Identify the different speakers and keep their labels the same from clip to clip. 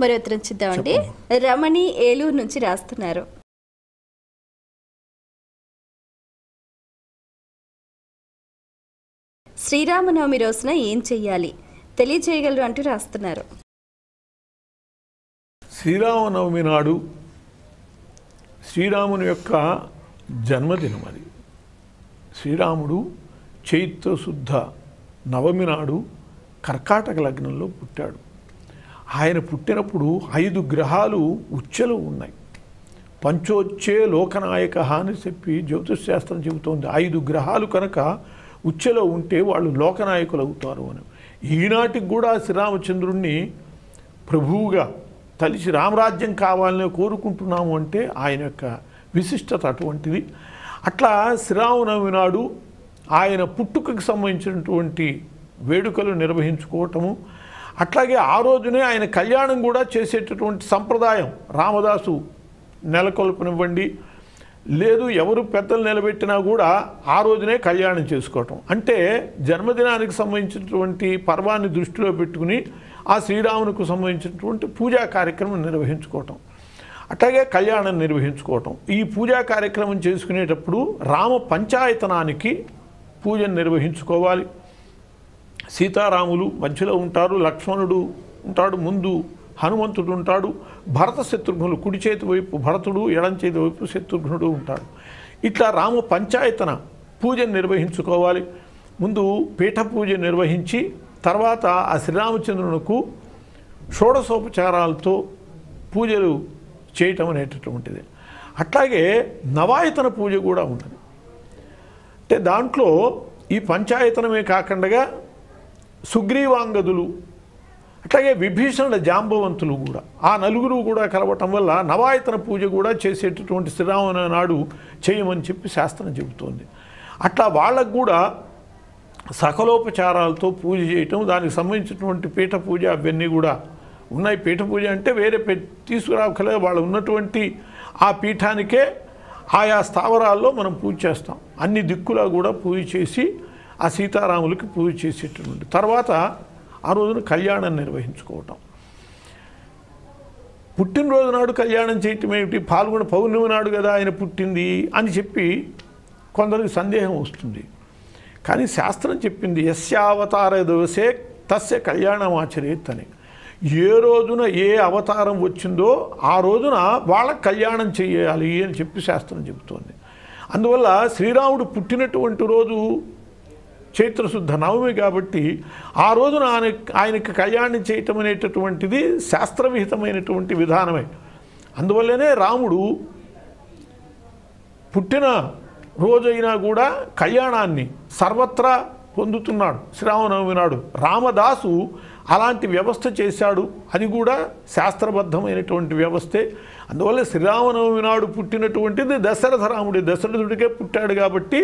Speaker 1: మరి ఉత్తరం చూద్దామండి. రమణి ఏలూరు నుంచి రాస్తున్నారు. శ్రీరామనవమి రోజున ఏం చెయ్యాలి తెలియజేయగలరు అంటూ రాస్తున్నారు.
Speaker 2: శ్రీరామనవమి నాడు శ్రీరాముని యొక్క జన్మదినం అది. శ్రీరాముడు చైత్రశుద్ధ నవమి నాడు కర్కాటక లగ్నంలో పుట్టాడు. ఆయన పుట్టినప్పుడు 5 గ్రహాలు ఉచ్చెలో ఉన్నాయి. పంచోచ్చే లోకనాయక అని చెప్పి జ్యోతిష్ శాస్త్రం చెబుతోంది. 5 గ్రహాలు కనుక ఉచ్చెలో ఉంటే వాళ్ళు లోకనాయకులు అవుతారు అని. ఈనాటికి కూడా శ్రీరామచంద్రుణ్ణి ప్రభువుగా తలిచి రామరాజ్యం కావాలని కోరుకుంటున్నాము అంటే ఆయన యొక్క విశిష్టత అటువంటిది. అట్లా శ్రీరామనవమి నాడు ఆయన పుట్టుకకు సంబంధించినటువంటి వేడుకలు నిర్వహించుకోవటము, అట్లాగే ఆ రోజునే ఆయన కళ్యాణం కూడా చేసేటటువంటి సంప్రదాయం రామదాసు నెలకొల్పనివ్వండి, లేదు ఎవరు పెద్దలు నిలబెట్టినా కూడా ఆ రోజునే కళ్యాణం చేసుకోవటం. అంటే జన్మదినానికి సంబంధించినటువంటి పర్వాన్ని దృష్టిలో పెట్టుకుని ఆ శ్రీరామునికి సంబంధించినటువంటి పూజా కార్యక్రమం నిర్వహించుకోవటం, అట్లాగే కళ్యాణం నిర్వహించుకోవటం. ఈ పూజా కార్యక్రమం చేసుకునేటప్పుడు రామ పంచాయతనానికి పూజను నిర్వహించుకోవాలి. సీతారాములు మధ్యలో ఉంటారు, లక్ష్మణుడు ఉంటాడు, ముందు హనుమంతుడు ఉంటాడు, భరత శత్రుఘ్నులు కుడి చేతి వైపు భరతుడు, ఎడం చేతి వైపు శత్రుఘ్నుడు ఉంటాడు. ఇట్లా రామ పంచాయతన పూజను నిర్వహించుకోవాలి. ముందు పీఠ పూజ నిర్వహించి తర్వాత ఆ శ్రీరామచంద్రునికి షోడశోపచారాలతో పూజలు చేయటం అనేటటువంటిది. అట్లాగే నవాయతన పూజ కూడా ఉన్నది. అంటే దాంట్లో ఈ పంచాయతనమే కాకుండా సుగ్రీవాంగదులు అట్లాగే విభీషణుల జాంబవంతులు కూడా ఆ నలుగురు కూడా కలవటం వల్ల నవాయతన పూజ కూడా చేసేటటువంటి శ్రీరామ నాడు చేయమని చెప్పి శాస్త్రం చెబుతోంది. అట్లా వాళ్ళకు కూడా సకలోపచారాలతో పూజ చేయటం, దానికి సంబంధించినటువంటి పీఠ పూజ అవన్నీ కూడా ఉన్నాయి. పీఠ పూజ అంటే వేరే తీసుకురాకలే, వాళ్ళు ఉన్నటువంటి ఆ పీఠానికే ఆయా స్థావరాల్లో మనం పూజ చేస్తాం. అన్ని దిక్కులా కూడా పూజ చేసి ఆ సీతారాములకి పూజ చేసేటటువంటి తర్వాత ఆ రోజున కళ్యాణం నిర్వహించుకోవటం. పుట్టినరోజు నాడు కళ్యాణం చేయటం ఏమిటి, పాల్గొన పౌర్ణమి నాడు కదా ఆయన పుట్టింది అని చెప్పి కొందరికి సందేహం వస్తుంది. కానీ శాస్త్రం చెప్పింది యస్యావతార దివసే తస్య కళ్యాణం ఆచరేత్ అని. ఏ రోజున ఏ అవతారం వచ్చిందో ఆ రోజున వాళ్ళకి కళ్యాణం చేయాలి అని చెప్పి శాస్త్రం చెబుతోంది. అందువల్ల శ్రీరాముడు పుట్టినటువంటి రోజు చైత్రశుద్ధ నవమి కాబట్టి ఆ రోజున ఆయనకి కళ్యాణం చేయటం అనేటటువంటిది శాస్త్రవిహితమైనటువంటి విధానమే. అందువల్లనే రాముడు పుట్టిన రోజైనా కూడా కళ్యాణాన్ని సర్వత్రా పొందుతున్నాడు. శ్రీరామనవమి నాడు రామదాసు అలాంటి వ్యవస్థ చేశాడు. అది కూడా శాస్త్రబద్ధమైనటువంటి వ్యవస్థే. అందువల్ల శ్రీరామనవమి నాడు పుట్టినటువంటిది దశరథ రాముడి, దశరథుడికే పుట్టాడు కాబట్టి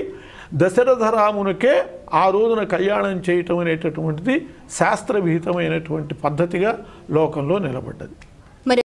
Speaker 2: దశరథ రామునికే ఆ రోజున కళ్యాణం చేయటం అనేటటువంటిది శాస్త్రవిహితమైనటువంటి పద్ధతిగా లోకంలో నిలబడ్డది.